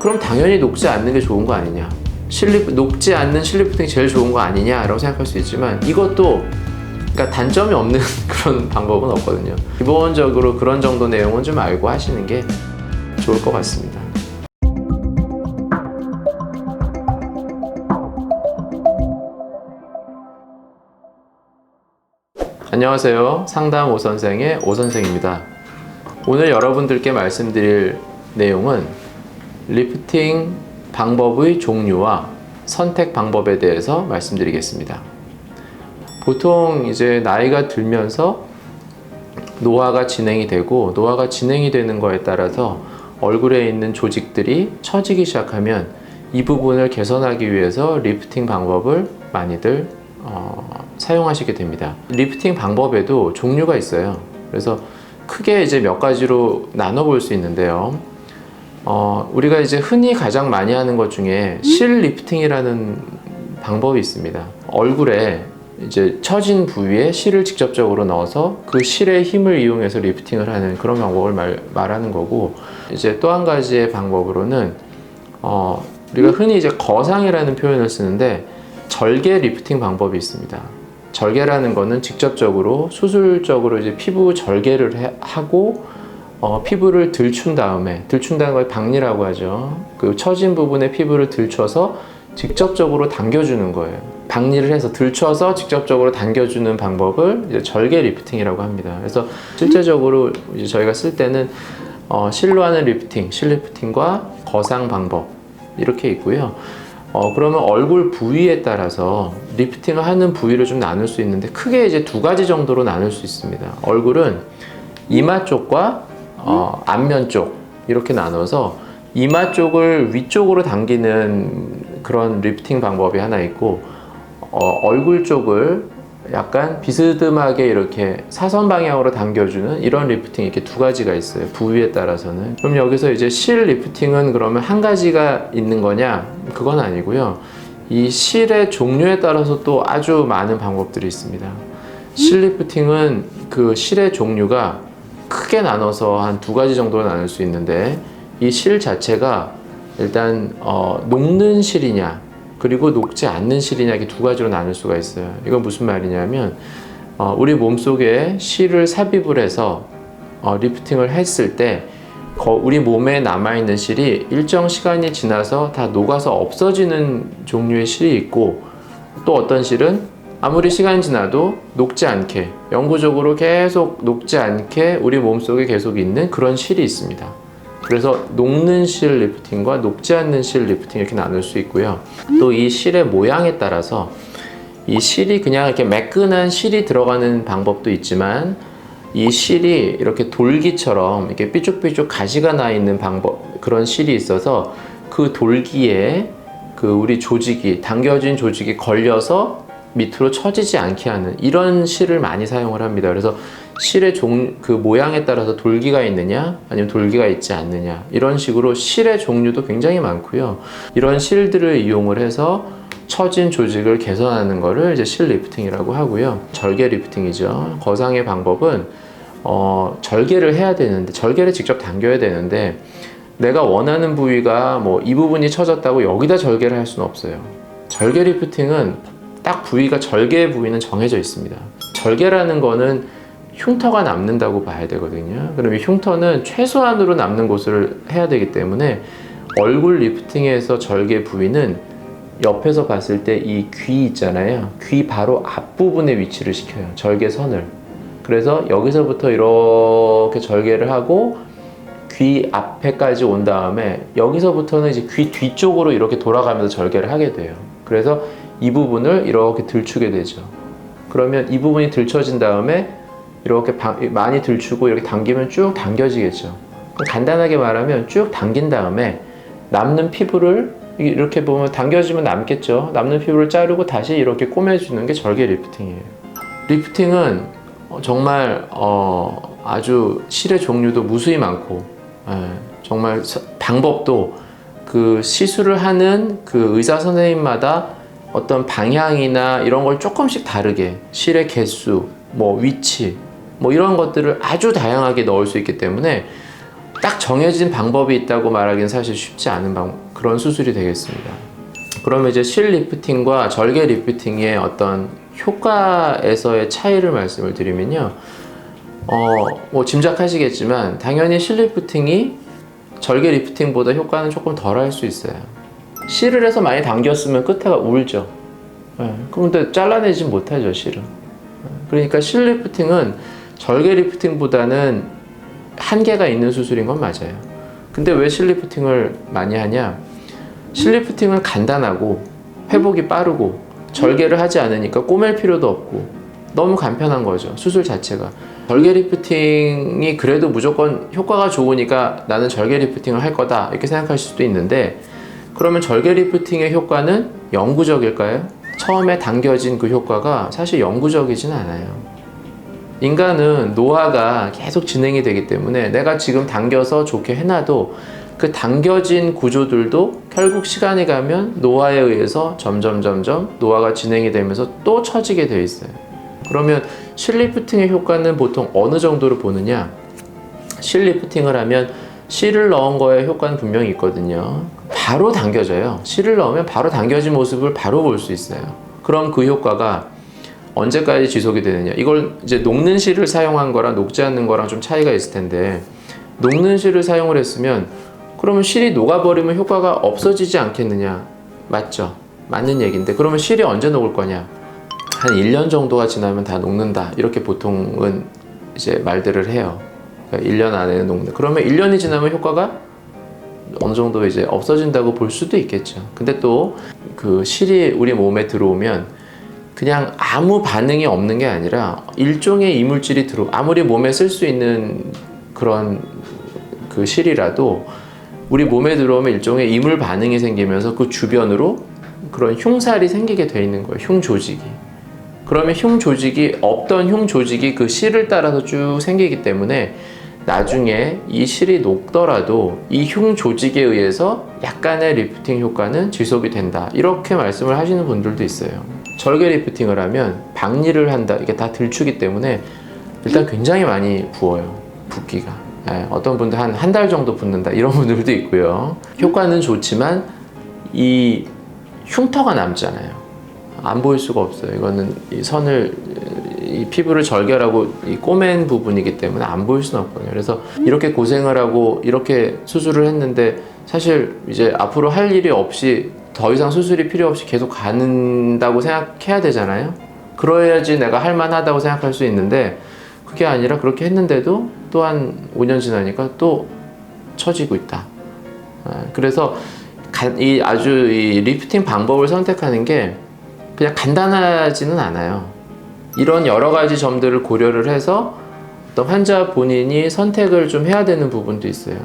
그럼 당연히 녹지 않는 게 좋은 거 아니냐, 녹지 않는 실리프팅이 제일 좋은 거 아니냐라고 생각할 수 있지만, 이것도 그러니까 단점이 없는 그런 방법은 없거든요. 기본적으로 그런 정도 내용은 좀 알고 하시는 게 좋을 것 같습니다. 안녕하세요. 상담 오선생의 오선생입니다. 오늘 여러분들께 말씀드릴 내용은 리프팅 방법의 종류와 선택 방법에 대해서 말씀드리겠습니다. 보통 이제 나이가 들면서 노화가 진행이 되고, 노화가 진행이 되는 거에 따라서 얼굴에 있는 조직들이 처지기 시작하면 이 부분을 개선하기 위해서 리프팅 방법을 많이들 사용하시게 됩니다. 리프팅 방법에도 종류가 있어요. 그래서 크게 이제 몇 가지로 나눠볼 수 있는데요. 우리가 이제 흔히 가장 많이 하는 것 중에 실 리프팅이라는 방법이 있습니다. 얼굴에 이제 처진 부위에 실을 직접적으로 넣어서 그 실의 힘을 이용해서 리프팅을 하는 그런 방법을 말하는 거고, 이제 또 한 가지의 방법으로는 우리가 흔히 이제 거상이라는 표현을 쓰는데, 절개 리프팅 방법이 있습니다. 절개라는 거는 직접적으로 수술적으로 이제 피부 절개를 하고 피부를 들춘다는 걸 박리라고 하죠. 그 처진 부분의 피부를 들춰서 직접적으로 당겨주는 거예요. 박리를 해서 들춰서 직접적으로 당겨주는 방법을 이제 절개 리프팅이라고 합니다. 그래서 실제적으로 이제 저희가 쓸 때는 실로 하는 리프팅, 실 리프팅과 거상 방법 이렇게 있고요. 그러면 얼굴 부위에 따라서 리프팅을 하는 부위를 좀 나눌 수 있는데, 크게 이제 두 가지 정도로 나눌 수 있습니다. 얼굴은 이마 쪽과 안면 쪽 이렇게 나눠서 이마 쪽을 위쪽으로 당기는 그런 리프팅 방법이 하나 있고, 얼굴 쪽을 약간 비스듬하게 이렇게 사선 방향으로 당겨주는 이런 리프팅이 이렇게 두 가지가 있어요. 부위에 따라서는. 그럼 여기서 이제 실 리프팅은 그러면 한 가지가 있는 거냐? 그건 아니고요. 이 실의 종류에 따라서 또 아주 많은 방법들이 있습니다. 실 리프팅은 그 실의 종류가 크게 나눠서 한 두 가지 정도로 나눌 수 있는데, 이 실 자체가 일단 녹는 실이냐 그리고 녹지 않는 실이냐, 이렇게 두 가지로 나눌 수가 있어요. 이건 무슨 말이냐면, 우리 몸속에 실을 삽입을 해서 리프팅을 했을 때 우리 몸에 남아있는 실이 일정 시간이 지나서 다 녹아서 없어지는 종류의 실이 있고, 또 어떤 실은 아무리 시간이 지나도 녹지 않게, 영구적으로 계속 녹지 않게 우리 몸속에 계속 있는 그런 실이 있습니다. 그래서 녹는 실 리프팅과 녹지 않는 실 리프팅 이렇게 나눌 수 있고요. 또 이 실의 모양에 따라서 이 실이 그냥 이렇게 매끈한 실이 들어가는 방법도 있지만, 이 실이 이렇게 돌기처럼 이렇게 삐죽삐죽 가시가 나 있는 그런 실이 있어서 그 돌기에 그 우리 조직이, 당겨진 조직이 걸려서 밑으로 처지지 않게 하는 이런 실을 많이 사용을 합니다. 그래서 실의 그 모양에 따라서 돌기가 있느냐 아니면 돌기가 있지 않느냐, 이런 식으로 실의 종류도 굉장히 많고요. 이런 실들을 이용을 해서 처진 조직을 개선하는 거를 이제 실 리프팅이라고 하고요. 절개 리프팅이죠. 거상의 방법은 절개를 해야 되는데, 절개를 직접 당겨야 되는데, 내가 원하는 부위가 뭐 이 부분이 처졌다고 여기다 절개를 할 수는 없어요. 절개 리프팅은 딱 부위가, 절개 부위는 정해져 있습니다. 절개라는 거는 흉터가 남는다고 봐야 되거든요. 그럼 이 흉터는 최소한으로 남는 곳을 해야 되기 때문에, 얼굴 리프팅에서 절개 부위는 옆에서 봤을 때 이 귀 있잖아요. 귀 바로 앞부분에 위치를 시켜요. 절개선을. 그래서 여기서부터 이렇게 절개를 하고 귀 앞에까지 온 다음에, 여기서부터는 이제 귀 뒤쪽으로 이렇게 돌아가면서 절개를 하게 돼요. 그래서 이 부분을 이렇게 들추게 되죠. 그러면 이 부분이 들춰진 다음에 이렇게 많이 들추고 이렇게 당기면 쭉 당겨지겠죠. 간단하게 말하면 쭉 당긴 다음에 남는 피부를 이렇게 보면 당겨지면 남겠죠. 남는 피부를 자르고 다시 이렇게 꼬매주는 게 절개 리프팅이에요. 리프팅은 정말 아주 실의 종류도 무수히 많고, 정말 방법도 그 시술을 하는 그 의사 선생님마다 어떤 방향이나 이런 걸 조금씩 다르게, 실의 개수, 뭐 위치, 뭐 이런 것들을 아주 다양하게 넣을 수 있기 때문에 딱 정해진 방법이 있다고 말하기는 사실 쉽지 않은 그런 수술이 되겠습니다. 그러면 이제 실 리프팅과 절개 리프팅의 어떤 효과에서의 차이를 말씀을 드리면요. 뭐 짐작하시겠지만 당연히 실 리프팅이 절개 리프팅보다 효과는 조금 덜 할 수 있어요. 실을 해서 많이 당겼으면 끝에가 울죠. 그런데 잘라내지 못하죠, 실은. 그러니까 실 리프팅은 절개 리프팅보다는 한계가 있는 수술인 건 맞아요. 근데 왜 실 리프팅을 많이 하냐? 실 리프팅은 간단하고 회복이 빠르고 절개를 하지 않으니까 꼬맬 필요도 없고 너무 간편한 거죠, 수술 자체가. 절개 리프팅이 그래도 무조건 효과가 좋으니까 나는 절개 리프팅을 할 거다 이렇게 생각하실 수도 있는데, 그러면 절개 리프팅의 효과는 영구적일까요? 처음에 당겨진 그 효과가 사실 영구적이진 않아요. 인간은 노화가 계속 진행이 되기 때문에 내가 지금 당겨서 좋게 해놔도 그 당겨진 구조들도 결국 시간이 가면 노화에 의해서 점점 노화가 진행이 되면서 또 처지게 되어 있어요. 그러면 실 리프팅의 효과는 보통 어느 정도로 보느냐? 실 리프팅을 하면 실을 넣은 거에 효과는 분명히 있거든요. 바로 당겨져요. 실을 넣으면 바로 당겨진 모습을 바로 볼 수 있어요. 그럼 그 효과가 언제까지 지속이 되느냐? 이걸 이제 녹는 실을 사용한 거랑 녹지 않는 거랑 좀 차이가 있을 텐데, 녹는 실을 사용을 했으면 그러면 실이 녹아버리면 효과가 없어지지 않겠느냐? 맞죠? 맞는 얘기인데, 그러면 실이 언제 녹을 거냐? 한 1년 정도가 지나면 다 녹는다, 이렇게 보통은 이제 말들을 해요. 그러니까 1년 안에는 녹는다. 그러면 1년이 지나면 효과가 어느 정도 이제 없어진다고 볼 수도 있겠죠. 근데 또 그 실이 우리 몸에 들어오면 그냥 아무 반응이 없는 게 아니라 일종의 이물질이 아무리 몸에 쓸 수 있는 그런 그 실이라도 우리 몸에 들어오면 일종의 이물 반응이 생기면서 그 주변으로 그런 흉살이 생기게 돼 있는 거예요. 흉 조직이. 그러면 흉 조직이, 없던 흉 조직이 그 실을 따라서 쭉 생기기 때문에 나중에 이 실이 녹더라도 이 흉 조직에 의해서 약간의 리프팅 효과는 지속이 된다, 이렇게 말씀을 하시는 분들도 있어요. 절개 리프팅을 하면 박리를 한다, 이게 다 들추기 때문에 일단 굉장히 많이 부어요, 붓기가. 어떤 분들 한 달 정도 붓는다, 이런 분들도 있고요. 효과는 좋지만 이 흉터가 남잖아요. 안 보일 수가 없어요. 이거는 이 이 피부를 절개하고 이 꼬맨 부분이기 때문에 안 보일 수는 없거든요. 그래서 이렇게 고생을 하고 이렇게 수술을 했는데 사실 이제 앞으로 할 일이 없이 더 이상 수술이 필요 없이 계속 가는다고 생각해야 되잖아요. 그래야지 내가 할 만하다고 생각할 수 있는데, 그게 아니라 그렇게 했는데도 또 한 5년 지나니까 또 처지고 있다. 그래서 이 리프팅 방법을 선택하는 게 그냥 간단하지는 않아요. 이런 여러 가지 점들을 고려를 해서 어떤 환자 본인이 선택을 좀 해야 되는 부분도 있어요.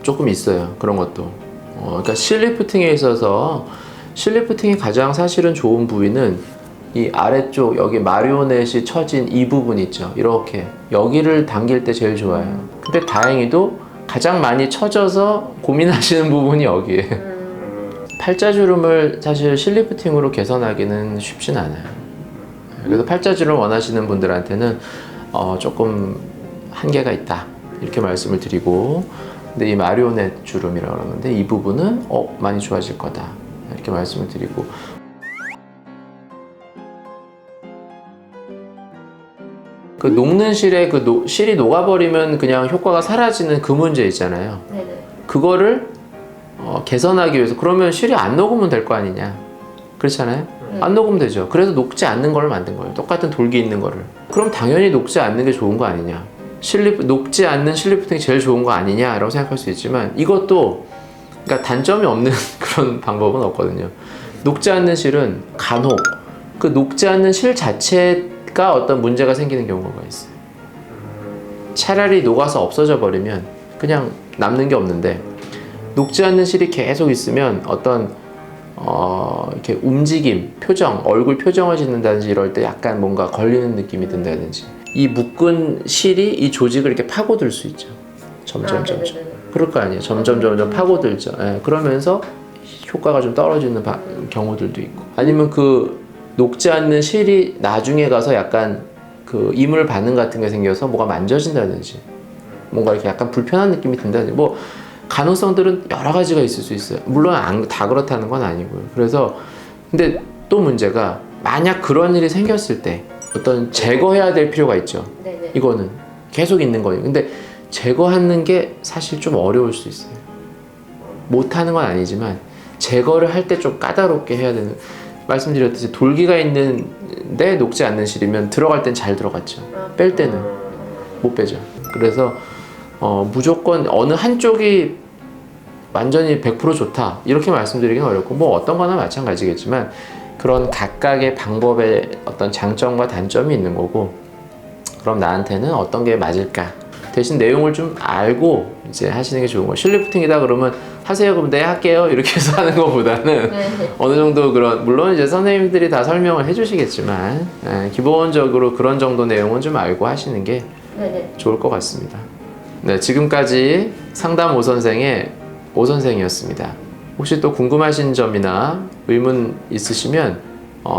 조금 있어요, 그런 것도. 그러니까 실 리프팅에 있어서 실 리프팅이 가장 사실은 좋은 부위는 이 아래쪽, 여기 마리오넷이 처진 이 부분 있죠. 이렇게 여기를 당길 때 제일 좋아요. 근데 다행히도 가장 많이 처져서 고민하시는 부분이 여기에. 팔자주름을 사실 실 리프팅으로 개선하기는 쉽진 않아요. 그래서 팔자주름 원하시는 분들한테는 조금 한계가 있다, 이렇게 말씀을 드리고, 근데 이 마리오넷 주름이라고 그러는데 이 부분은 많이 좋아질 거다, 이렇게 말씀을 드리고. 그 녹는 실에 실이 녹아버리면 그냥 효과가 사라지는 그 문제 있잖아요. 네네. 그거를 개선하기 위해서, 그러면 실이 안 녹으면 될 거 아니냐, 그렇잖아요. 안 녹으면 되죠. 그래서 녹지 않는 걸 만든 거예요. 똑같은 돌기 있는 거를. 그럼 당연히 녹지 않는 게 좋은 거 아니냐, 녹지 않는 실 리프팅이 제일 좋은 거 아니냐라고 생각할 수 있지만, 이것도 그러니까 단점이 없는 그런 방법은 없거든요. 녹지 않는 실은 간혹 그 녹지 않는 실 자체가 어떤 문제가 생기는 경우가 있어요. 차라리 녹아서 없어져 버리면 그냥 남는 게 없는데, 녹지 않는 실이 계속 있으면 어떤 이렇게 움직임, 표정, 얼굴 표정을 짓는다든지 이럴 때 약간 뭔가 걸리는 느낌이 든다든지, 이 묶은 실이 이 조직을 이렇게 파고들 수 있죠. 점점. 그럴 거 아니에요. 점점 파고들죠. 그러면서 효과가 좀 떨어지는 경우들도 있고, 아니면 그 녹지 않는 실이 나중에 가서 약간 그 이물 반응 같은 게 생겨서 뭐가 만져진다든지 뭔가 이렇게 약간 불편한 느낌이 든다든지 뭐 가능성들은 여러 가지가 있을 수 있어요. 물론 다 그렇다는 건 아니고요. 그래서 근데 또 문제가 만약 그런 일이 생겼을 때 어떤 제거해야 될 필요가 있죠. 네네. 이거는 계속 있는 거예요. 근데 제거하는 게 사실 좀 어려울 수 있어요. 못하는 건 아니지만 제거를 할 때 좀 까다롭게 해야 되는, 말씀드렸듯이 돌기가 있는데 녹지 않는 실이면 들어갈 땐 잘 들어갔죠. 뺄 때는 못 빼죠. 그래서 무조건 어느 한쪽이 완전히 100% 좋다 이렇게 말씀드리기는 어렵고, 뭐 어떤 거나 마찬가지겠지만 그런 각각의 방법의 어떤 장점과 단점이 있는 거고, 그럼 나한테는 어떤 게 맞을까, 대신 내용을 좀 알고 이제 하시는 게 좋은 거예요. 실리프팅이다 그러면 하세요, 그럼 네 할게요 이렇게 해서 하는 것보다는 어느 정도 그런, 물론 이제 선생님들이 다 설명을 해주시겠지만 기본적으로 그런 정도 내용은 좀 알고 하시는 게 좋을 것 같습니다. 네, 지금까지 상담 오선생의 오선생이었습니다. 혹시 또 궁금하신 점이나 의문 있으시면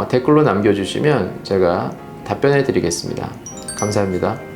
댓글로 남겨주시면 제가 답변해 드리겠습니다. 감사합니다.